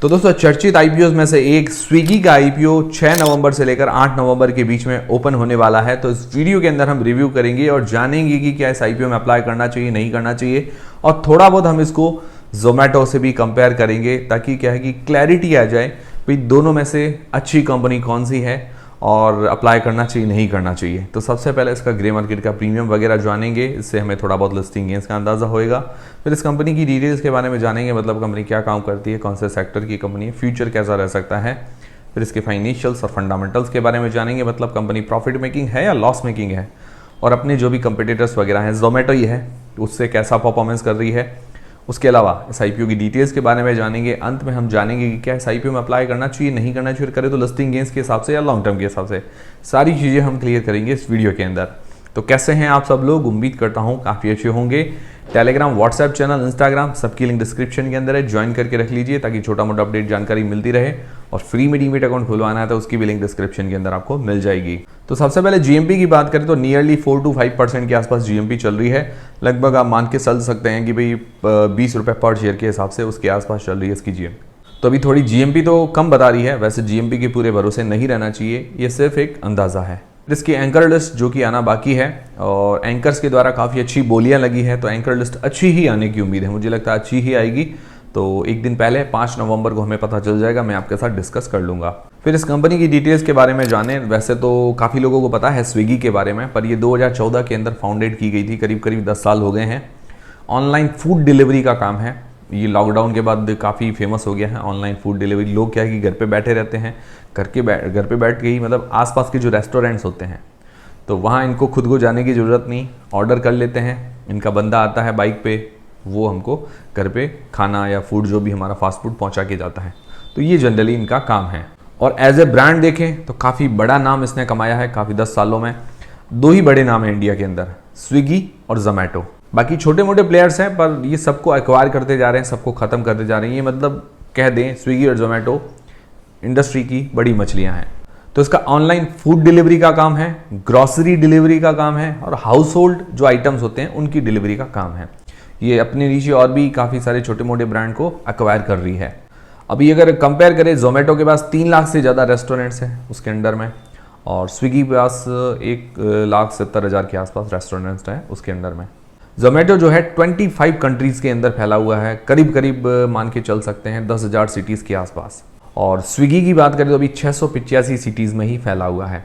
तो दोस्तों चर्चित आईपीओ में से एक स्विगी का आईपीओ 6 नवंबर से लेकर 8 नवंबर के बीच में ओपन होने वाला है। तो इस वीडियो के अंदर हम रिव्यू करेंगे और जानेंगे कि क्या इस आईपीओ में अप्लाई करना चाहिए, नहीं करना चाहिए, और थोड़ा बहुत हम इसको जोमेटो से भी कंपेयर करेंगे ताकि क्या है कि क्लैरिटी आ जाए भाई दोनों में से अच्छी कंपनी कौन सी है और अप्लाई करना चाहिए, नहीं करना चाहिए। तो सबसे पहले इसका ग्रे मार्केट का प्रीमियम वगैरह जानेंगे, इससे हमें थोड़ा बहुत लिस्टिंग गेंस का अंदाजा होएगा। फिर इस कंपनी की डिटेल्स के बारे में जानेंगे, मतलब कंपनी क्या काम करती है, कौन से सेक्टर की कंपनी है, फ्यूचर कैसा रह सकता है। फिर इसके फाइनेंशियल्स और फंडामेंटल्स के बारे में जानेंगे, मतलब कंपनी प्रॉफिट मेकिंग है या लॉस मेकिंग है, और अपने जो भी कंपिटिटर्स वगैरह हैं, जोमेटो ही है, उससे कैसा परफॉर्मेंस कर रही है। उसके अलावा इस आईपीओ की डिटेल्स के बारे में जानेंगे। अंत में हम जानेंगे कि क्या इस आईपीओ में अप्लाई करना चाहिए, नहीं करना चाहिए, करें तो लिस्टिंग गेंस के हिसाब से या लॉन्ग टर्म के हिसाब से। सारी चीज़ें हम क्लियर करेंगे इस वीडियो के अंदर। तो कैसे हैं आप सब लोग, उम्मीद करता हूँ काफ़ी अच्छे होंगे। टेलीग्राम, व्हाट्सएप चैनल, इंस्टाग्राम सबकी लिंक डिस्क्रिप्शन के अंदर है, ज्वाइन करके रख लीजिए ताकि छोटा मोटा अपडेट जानकारी मिलती रहे। और फ्री में डीमेट अकाउंट खुलवाना है तो उसकी भी लिंक डिस्क्रिप्शन के अंदर आपको मिल जाएगी। तो सबसे पहले जीएमपी की बात करें तो नियरली 4 to 5% के आसपास जीएमपी चल रही है। लगभग आप मान के चल सकते हैं कि भाई 20 रुपये पर शेयर के हिसाब से उसके आसपास चल रही है इसकी जीएमपी। तो अभी थोड़ी जीएमपी तो कम बता रही है, वैसे जीएमपी के पूरे भरोसे नहीं रहना चाहिए, ये सिर्फ एक अंदाज़ा है। इसकी एंकर लिस्ट जो कि आना बाकी है और एंकर्स के द्वारा काफ़ी अच्छी बोलियां लगी है, तो एंकर लिस्ट अच्छी ही आने की उम्मीद है, मुझे लगता है अच्छी ही आएगी। तो एक दिन पहले 5 नवंबर को हमें पता चल जाएगा, मैं आपके साथ डिस्कस कर लूँगा। फिर इस कंपनी की डिटेल्स के बारे में जाने। वैसे तो काफ़ी लोगों को पता है स्विगी के बारे में, पर ये 2014 के अंदर फाउंडेड की गई थी, करीब करीब 10 साल हो गए हैं। ऑनलाइन फूड डिलीवरी का काम है, ये लॉकडाउन के बाद काफ़ी फेमस हो गया है ऑनलाइन फूड डिलीवरी। लोग क्या है कि घर पे बैठे रहते हैं, घर पे बैठ के ही, मतलब आसपास के जो रेस्टोरेंट्स होते हैं तो वहाँ इनको खुद को जाने की ज़रूरत नहीं, ऑर्डर कर लेते हैं, इनका बंदा आता है बाइक पे, वो हमको घर पे खाना या फूड जो भी हमारा फास्ट फूड पहुँचा के जाता है। तो ये जनरली इनका काम है। और एज ए ब्रांड देखें तो काफ़ी बड़ा नाम इसने कमाया है, काफ़ी 10 सालों में 2 ही बड़े नाम हैं इंडिया के अंदर, स्विगी और जोमेटो। बाकी छोटे मोटे प्लेयर्स हैं पर ये सबको एक्वायर करते जा रहे हैं, सबको ख़त्म करते जा रहे हैं। ये मतलब कह दें स्विगी और जोमेटो इंडस्ट्री की बड़ी मछलियां हैं। तो इसका ऑनलाइन फूड डिलीवरी का काम है, ग्रॉसरी डिलीवरी का काम है, और हाउस होल्ड जो आइटम्स होते हैं उनकी डिलीवरी का काम है। ये अपने नीचे और भी काफ़ी सारे छोटे मोटे ब्रांड को एक्वायर कर रही है। अभी अगर कंपेयर करें, जोमेटो के पास 3 लाख से ज़्यादा रेस्टोरेंट्स हैं उसके अंडर में, और स्विगी के पास 1,70,000 के आसपास रेस्टोरेंट्स हैं उसके अंडर में। जोमेटो जो है 25 कंट्रीज़ के अंदर फैला हुआ है, करीब करीब मान के चल सकते हैं 10,000 सिटीज़ के आसपास। और स्विगी की बात करें तो अभी 685 सिटीज़ में ही फैला हुआ है।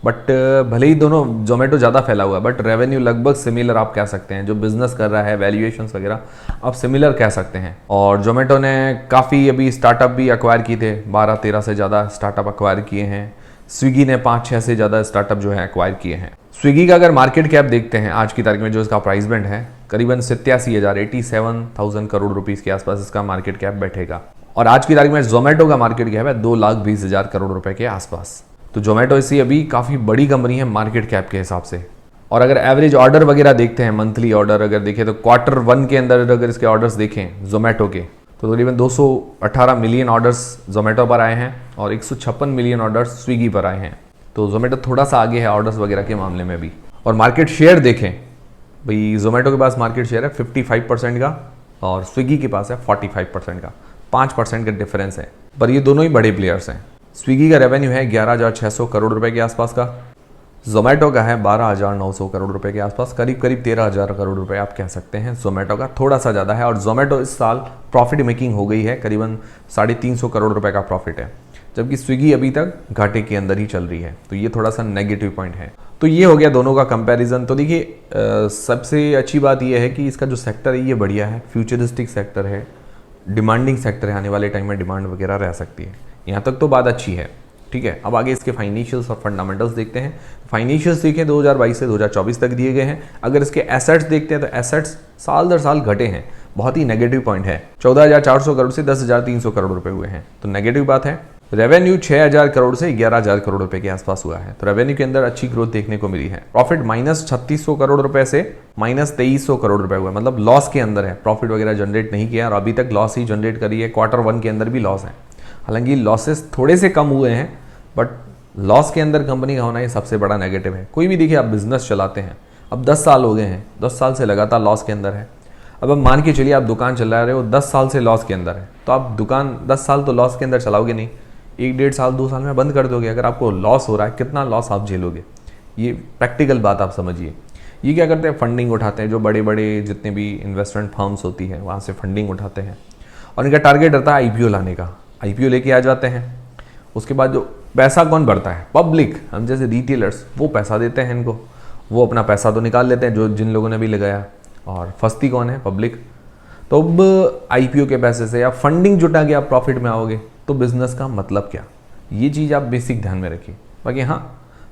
बट भले ही दोनों जोमेटो ज़्यादा फैला हुआ है, बट रेवेन्यू लगभग सिमिलर आप कह सकते हैं। जो बिजनेस कर रहा है, वैल्यूएशंस वगैरह आप सिमिलर कह सकते हैं। और जोमेटो ने काफ़ी अभी स्टार्टअप भी एक्वायर किए थे, 12-13 से ज़्यादा स्टार्टअप एक्वायर किए हैं। स्विगी ने 5-6 से ज़्यादा स्टार्टअप जो है एक्वायर किए हैं। स्विगी का अगर मार्केट कैप देखते हैं आज की तारीख में, जो इसका प्राइस बैंड है करीबन 87,000 करोड़ रुपीज़ के आसपास इसका मार्केट कैप बैठेगा। और आज की तारीख में जोमेटो का मार्केट कैप है 2,20,000 करोड़ रुपए के आसपास। तो जोमेटो इसी अभी काफ़ी बड़ी कंपनी है मार्केट कैप के हिसाब से। और अगर एवरेज ऑर्डर वगैरह देखते हैं, मंथली ऑर्डर अगर देखें तो Q1 के अंदर अगर इसके ऑर्डर्स देखें जोमेटो के, तो तकरीबन 218 मिलियन ऑर्डर्स जोमेटो पर आए हैं और 156 मिलियन ऑर्डर्स स्विगी पर आए हैं। तो जोमेटो थोड़ा सा आगे है ऑर्डर्स वगैरह के मामले में भी। और मार्केट शेयर देखें भाई, जोमेटो के पास मार्केट शेयर है 55% का और स्विगी के पास है 45% का, 5% का डिफरेंस है। पर ये दोनों ही बड़े प्लेयर्स हैं। स्विगी का रेवेन्यू है 11,600 करोड़ रुपए के आसपास का, जोमेटो का है 12,900 करोड़ रुपए के आसपास, करीब करीब 13,000 करोड़ रुपए आप कह सकते हैं। जोमेटो का थोड़ा सा ज़्यादा है और जोमेटो इस साल प्रॉफिट मेकिंग हो गई है, करीबन 350 करोड़ रुपए का प्रॉफिट है, जबकि स्विगी अभी तक घाटे के अंदर ही चल रही है। तो ये थोड़ा सा नेगेटिव पॉइंट है। तो ये हो गया दोनों का कंपैरिजन। तो देखिए सबसे अच्छी बात ये है कि इसका जो सेक्टर है ये बढ़िया है, फ्यूचरिस्टिक सेक्टर है, डिमांडिंग सेक्टर है, आने वाले टाइम में डिमांड वगैरह रह सकती है। यहाँ तक तो बात अच्छी है, ठीक है। अब आगे इसके फाइनेंशियल्स और फंडामेंटल्स देखते हैं। फाइनेंशियल्स देखें 2022 से 2024 तक दिए गए हैं। अगर इसके एसेट्स देखते हैं तो एसेट्स साल दर साल घटे हैं, बहुत ही नेगेटिव पॉइंट है। 14,400 करोड़ से 10,300 करोड़ रुपए हुए हैं, तो नेगेटिव बात है। रेवेन्यू 6,000 करोड़ से 11,000 करोड़ रुपए के आसपास हुआ है, तो रेवेन्यू के अंदर अच्छी ग्रोथ देखने को मिली है। प्रॉफिट -3600 करोड़ रुपए से -2300 करोड़ रुपए हुआ, मतलब लॉस के अंदर है, प्रॉफिट वगैरह जनरेट नहीं किया और अभी तक लॉस ही जनरेट करी है। Q1 के अंदर भी लॉस है, हालांकि लॉसेस थोड़े से कम हुए हैं, बट लॉस के अंदर कंपनी का होना ये सबसे बड़ा नेगेटिव है। कोई भी देखिए आप बिजनेस चलाते हैं, अब 10 साल हो गए हैं, 10 साल से लगातार लॉस के अंदर है। अब मान के चलिए आप दुकान चला रहे हो, 10 साल से लॉस के अंदर है, तो आप दुकान 10 साल तो लॉस के अंदर चलाओगे नहीं, 1-1.5 साल 2 साल में बंद कर दोगे। अगर आपको लॉस हो रहा है, कितना लॉस आप झेलोगे? ये प्रैक्टिकल बात आप समझिए। ये क्या करते हैं, फंडिंग उठाते हैं, जो बड़े बड़े जितने भी इन्वेस्टमेंट फर्म्स होती है वहाँ से फंडिंग उठाते हैं और इनका टारगेट रहता है IPO लाने का। IPO लेके आ जाते हैं, उसके बाद जो पैसा कौन भरता है? पब्लिक। हम जैसे रिटेलर्स वो पैसा देते हैं इनको, वो अपना पैसा तो निकाल लेते हैं जो जिन लोगों ने भी लगाया, और फंसती कौन है? पब्लिक। तो अब IPO के पैसे से या फंडिंग जुटा के आप प्रॉफिट में आओगे तो बिजनेस का मतलब क्या? ये चीज़ आप बेसिक ध्यान में रखिए। बाकी हाँ,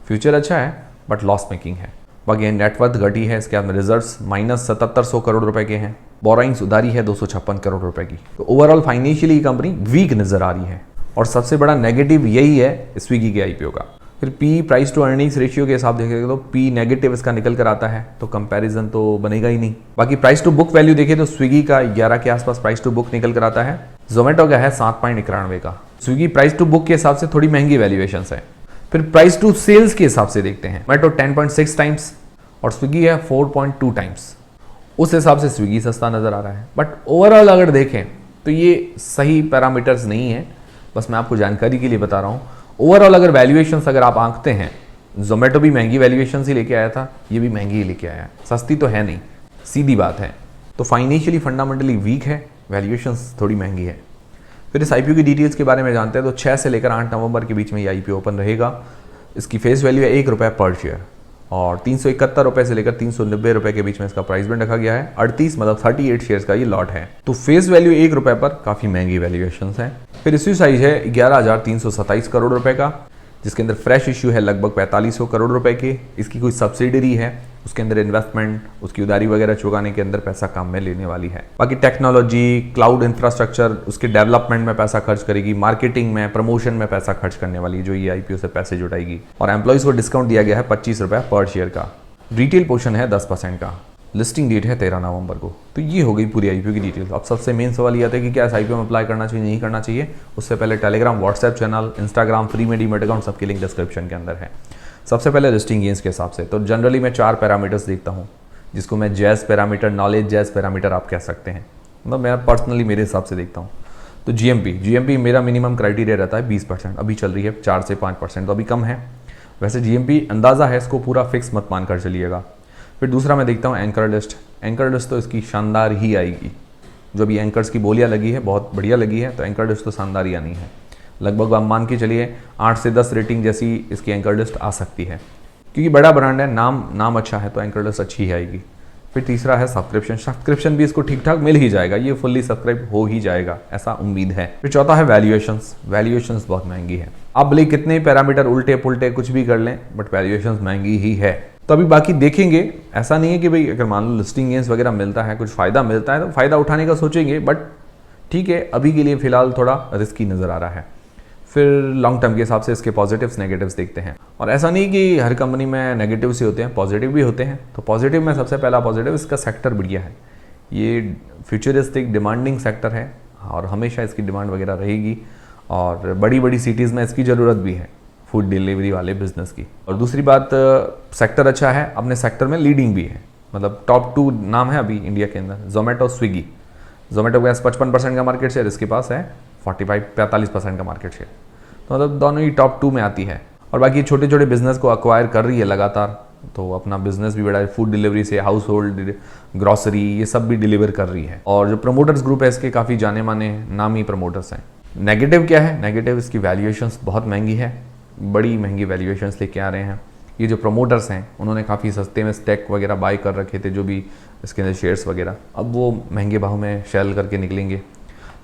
फ्यूचर अच्छा है बट लॉस मेकिंग है। बाकी नेटवर्थ घटी है, इसके बाद में रिजर्व्स -7700 करोड़ रुपए के हैं, बोराइंग्स उधारी है 256 करोड़ रुपए की। तो ओवरऑल फाइनेंशियली कंपनी वीक नजर आ रही है और सबसे बड़ा नेगेटिव यही है स्विगी के IPO का। फिर P price to earnings ratio के हिसाब देखेंगे तो P नेगेटिव इसका निकल कर आता है, तो कंपैरिजन तो बनेगा ही नहीं। बाकी प्राइस टू बुक वैल्यू देखें तो स्विगी का 11 के आसपास प्राइस टू बुक निकल कर आता है, जोमेटो का है 7.91 का। स्विगी प्राइस टू बुक के हिसाब से थोड़ी महंगी वैल्यूएशन है। फिर प्राइस टू सेल्स के हिसाब से देखते हैं, जोमेटो 10.6 टाइम्स और स्विगी है 4.2 टाइम्स। उस हिसाब से स्विगी सस्ता नजर आ रहा है, बट ओवरऑल अगर देखें तो ये सही पैरामीटर्स नहीं है, बस मैं आपको जानकारी के लिए बता रहा हूँ। ओवरऑल अगर वैल्यूएशंस अगर आप आंकते हैं, जोमेटो भी महंगी वैल्यूएशंस ही लेके आया था, ये भी महंगी ही लेके आया है, सस्ती तो है नहीं, सीधी बात है। तो फाइनेंशियली फंडामेंटली वीक है, वैल्यूएशंस थोड़ी महंगी है। फिर इस IPO की डिटेल्स के बारे में जानते हैं तो 6 से लेकर 8 नवंबर के बीच में ये IPO ओपन रहेगा। इसकी फेस वैल्यू है ₹1 पर शेयर और 371 रुपए से लेकर 390 रुपए के बीच में इसका प्राइस बैंड रखा गया है। 38 मतलब 38 शेयर्स का ये लॉट है, तो फेस वैल्यू ₹1 पर काफी महंगी वैल्यूएशन है। फिर इश्यू साइज है 11,327 करोड़ रुपए का, जिसके अंदर फ्रेश इश्यू है लगभग 4500 करोड़ रुपए के। इसकी कोई सब्सिडरी है, उसके अंदर इन्वेस्टमेंट, उसकी उधारी वगैरह चुकाने के अंदर पैसा काम में लेने वाली है। बाकी टेक्नोलॉजी, क्लाउड इंफ्रास्ट्रक्चर, उसके डेवलपमेंट में पैसा खर्च करेगी, मार्केटिंग में, प्रमोशन में पैसा खर्च करने वाली जो ये IPO से पैसे जुटाएगी। और एम्प्लॉइज को डिस्काउंट दिया गया है ₹25 पर शेयर का। रिटेल पोर्शन है 10% का। लिस्टिंग डेट है 13 नवंबर को। तो ये हो गई पूरी IPO की डिटेल्स। अब सबसे मेन सवाल ये आता है कि क्या इस IPO में अप्लाई करना चाहिए, नहीं करना चाहिए। उससे पहले Telegram, WhatsApp channel, Instagram, free में डीमैट अकाउंट, सबके लिंक डिस्क्रिप्शन के अंदर है। सबसे पहले लिस्टिंग गेन्स के हिसाब से तो जनरली मैं 4 पैरामीटर्स देखता हूँ, जिसको मैं jazz parameter, knowledge jazz parameter आप कह सकते हैं, मतलब मैं पर्सनली मेरे हिसाब से देखता हूँ। तो GMP मेरा मिनिमम क्राइटेरिया रहता है 20%, अभी चल रही है 4 से 5%, तो अभी कम है। वैसे GMP अंदाज़ा है, इसको पूरा फिक्स मत मान कर चलिएगा। फिर दूसरा मैं देखता हूँ एंकर लिस्ट तो इसकी शानदार ही आएगी। जो भी एंकर्स की बोलियाँ लगी है बहुत बढ़िया लगी है, तो एंकर लिस्ट तो शानदार ही आनी है। लगभग आप मान के चलिए 8 से 10 रेटिंग जैसी इसकी एंकर लिस्ट आ सकती है, क्योंकि बड़ा ब्रांड है, नाम अच्छा है, तो एंकर लिस्ट अच्छी ही आएगी। फिर तीसरा है सब्सक्रिप्शन भी इसको ठीक ठाक मिल ही जाएगा, ये फुल्ली सब्सक्राइब हो ही जाएगा, ऐसा उम्मीद है। फिर चौथा है वैल्यूएशंस बहुत महंगी है। आप भले कितने पैरामीटर उल्टे पुल्टे कुछ भी कर लें, बट वैल्यूएशंस महंगी ही है। तो अभी बाकी देखेंगे, ऐसा नहीं है कि भाई अगर मान लो लिस्टिंग गेन्स वगैरह मिलता है, कुछ फायदा मिलता है तो फायदा उठाने का सोचेंगे, बट ठीक है अभी के लिए फिलहाल थोड़ा रिस्की नजर आ रहा है। फिर लॉन्ग टर्म के हिसाब से इसके पॉजिटिव्स नेगेटिव्स देखते हैं। और ऐसा नहीं कि हर कंपनी में नेगेटिव ही होते हैं, पॉजिटिव भी होते हैं। तो पॉजिटिव में सबसे पहला पॉजिटिव, इसका सेक्टर बढ़िया है, ये फ्यूचरिस्टिक डिमांडिंग सेक्टर है और हमेशा इसकी डिमांड वगैरह रहेगी, और बड़ी बड़ी सिटीज़ में इसकी ज़रूरत भी है, फूड डिलीवरी वाले बिजनेस की। और दूसरी बात, सेक्टर अच्छा है, अपने सेक्टर में लीडिंग भी है, मतलब टॉप 2 नाम है अभी इंडिया के अंदर, जोमेटो, स्विगी। जोमेटो के पास 55% का मार्केट शेयर, इसके पास है 45% का मार्केट शेयर, तो मतलब दोनों ही टॉप 2 में आती है। और बाकी छोटे छोटे बिजनेस को अक्वायर कर रही है लगातार, तो अपना बिजनेस भी बड़ा है, फूड डिलीवरी से हाउस होल्ड ग्रॉसरी ये सब भी डिलीवर कर रही है। और जो प्रमोटर्स ग्रुप है इसके काफ़ी जाने माने नामी प्रमोटर्स हैं। नेगेटिव क्या है? नेगेटिव इसकी वैल्यूएशंस बहुत महंगी है, बड़ी महंगी वैल्यूएशंस लेके आ रहे हैं। ये जो प्रमोटर्स हैं उन्होंने काफ़ी सस्ते में स्टैक वगैरह बाय कर रखे थे, जो भी इसके अंदर शेयर्स वगैरह, अब वो महंगे भाव में सेल करके निकलेंगे,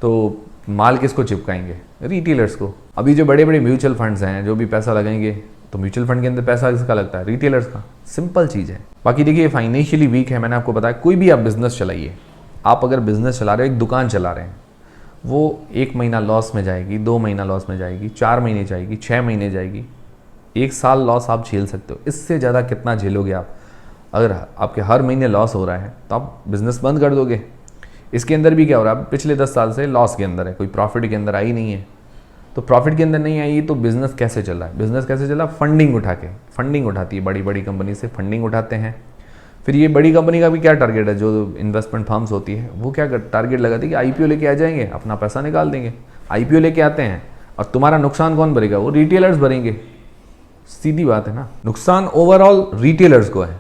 तो माल किसको चिपकाएंगे? रिटेलर्स को। अभी जो बड़े बड़े म्यूचुअल फंड्स हैं जो भी पैसा लगाएंगे, तो म्यूचुअल फंड के अंदर पैसा किसका लगता है? रिटेलर्स का। सिंपल चीज़ है। बाकी देखिए फाइनेंशियली वीक है, मैंने आपको बताया। कोई भी आप बिजनेस चलाइए, आप अगर बिजनेस चला रहे हो, एक दुकान चला रहे हैं, वो 1 महीना लॉस में जाएगी, 2 महीना लॉस में जाएगी, 4 महीने जाएगी, 6 महीने जाएगी, 1 साल लॉस आप झेल सकते हो। इससे ज़्यादा कितना झेलोगे आप? अगर आपके हर महीने लॉस हो रहा है तो आप बिजनेस बंद कर दोगे। इसके अंदर भी क्या हो रहा है, पिछले 10 साल से लॉस के अंदर है, कोई प्रॉफिट के अंदर आई नहीं है। तो प्रॉफिट के अंदर नहीं आई तो बिजनेस कैसे चल रहा है? बिजनेस कैसे चला? फंडिंग उठा के, फंडिंग उठाती है, बड़ी बड़ी कंपनी से फंडिंग उठाते हैं, फिर ये बड़ी कंपनी का भी क्या टारगेट है, जो इन्वेस्टमेंट फर्म्स होती है वो क्या टारगेट लगाती है कि आईपीओ लेके आ जाएंगे, अपना पैसा निकाल देंगे। आईपीओ लेके आते हैं और तुम्हारा नुकसान कौन भरेगा, वो रिटेलर्स भरेंगे। सीधी बात है ना, नुकसान ओवरऑल रिटेलर्स को है।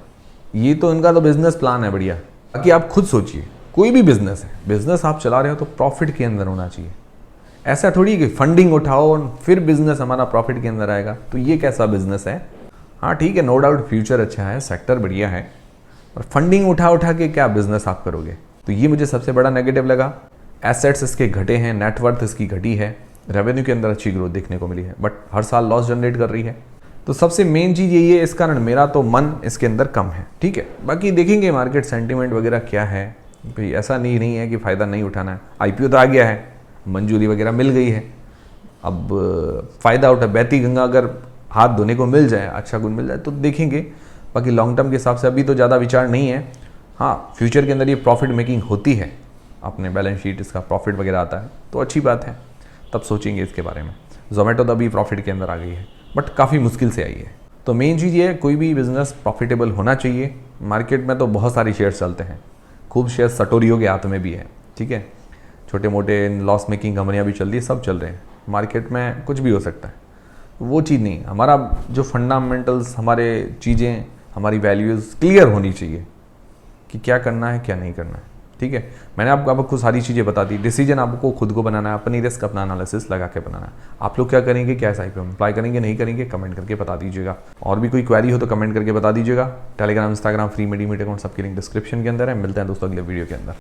ये तो इनका तो बिजनेस प्लान है बढ़िया। बाकी आप खुद सोचिए, कोई भी बिजनेस है, बिजनेस आप चला रहे हो तो प्रॉफिट के अंदर होना चाहिए। ऐसा थोड़ी कि फंडिंग उठाओ और फिर बिजनेस हमारा प्रॉफिट के अंदर आएगा, तो ये कैसा बिजनेस है। हाँ ठीक है, नो डाउट फ्यूचर अच्छा है, सेक्टर बढ़िया है, और फंडिंग उठा के क्या बिजनेस आप करोगे। तो ये मुझे सबसे बड़ा नेगेटिव लगा। एसेट्स इसके घटे हैं, नेटवर्थ इसकी घटी है, रेवेन्यू के अंदर अच्छी ग्रोथ देखने को मिली है, बट हर साल लॉस जनरेट कर रही है। तो सबसे मेन चीज़ यही है, इस कारण मेरा तो मन इसके अंदर कम है। ठीक है, बाकी देखेंगे मार्केट सेंटीमेंट वगैरह क्या है। भाई ऐसा नहीं है कि फ़ायदा नहीं उठाना है। आईपीओ तो आ गया है, मंजूरी वगैरह मिल गई है, अब फ़ायदा उठा, बहती गंगा अगर हाथ धोने को मिल जाए, अच्छा गुण मिल जाए तो देखेंगे। बाकी लॉन्ग टर्म के हिसाब से अभी तो ज़्यादा विचार नहीं है। हाँ, फ्यूचर के अंदर ये प्रॉफिट मेकिंग होती है, अपने बैलेंस शीट इसका प्रॉफिट वगैरह आता है तो अच्छी बात है, तब सोचेंगे इसके बारे में। जोमेटो तो अभी प्रॉफिट के अंदर आ गई है, बट काफ़ी मुश्किल से आई है। तो मेन चीज़ ये है, कोई भी बिजनेस प्रॉफिटेबल होना चाहिए। मार्केट में तो बहुत सारी शेयर्स चलते हैं, खूब शेयर सटोरियों के हाथ में भी है। ठीक है, छोटे मोटे लॉस मेकिंग कंपनियां भी चल रही है, सब चल रहे हैं। मार्केट में कुछ भी हो सकता है, वो चीज़ नहीं। हमारा जो फंडामेंटल्स, हमारे चीज़ें, हमारी वैल्यूज़ क्लियर होनी चाहिए कि क्या करना है क्या नहीं करना है। ठीक है, मैंने आपको सारी चीज़ें बता दी। डिसीजन आपको खुद को बनाना है, अपनी रिस्क अपना एनालिसिस लगा के बनाना है। आप लोग क्या करेंगे, क्या आईपीओ में अप्लाई करेंगे नहीं करेंगे, कमेंट करके बता दीजिएगा। और भी कोई क्वेरी हो तो कमेंट करके बता दीजिएगा। Telegram, Instagram, free medium account सबकी लिंक डिस्क्रिप्शन के अंदर है। मिलते हैं दोस्तों अगले वीडियो के अंदर।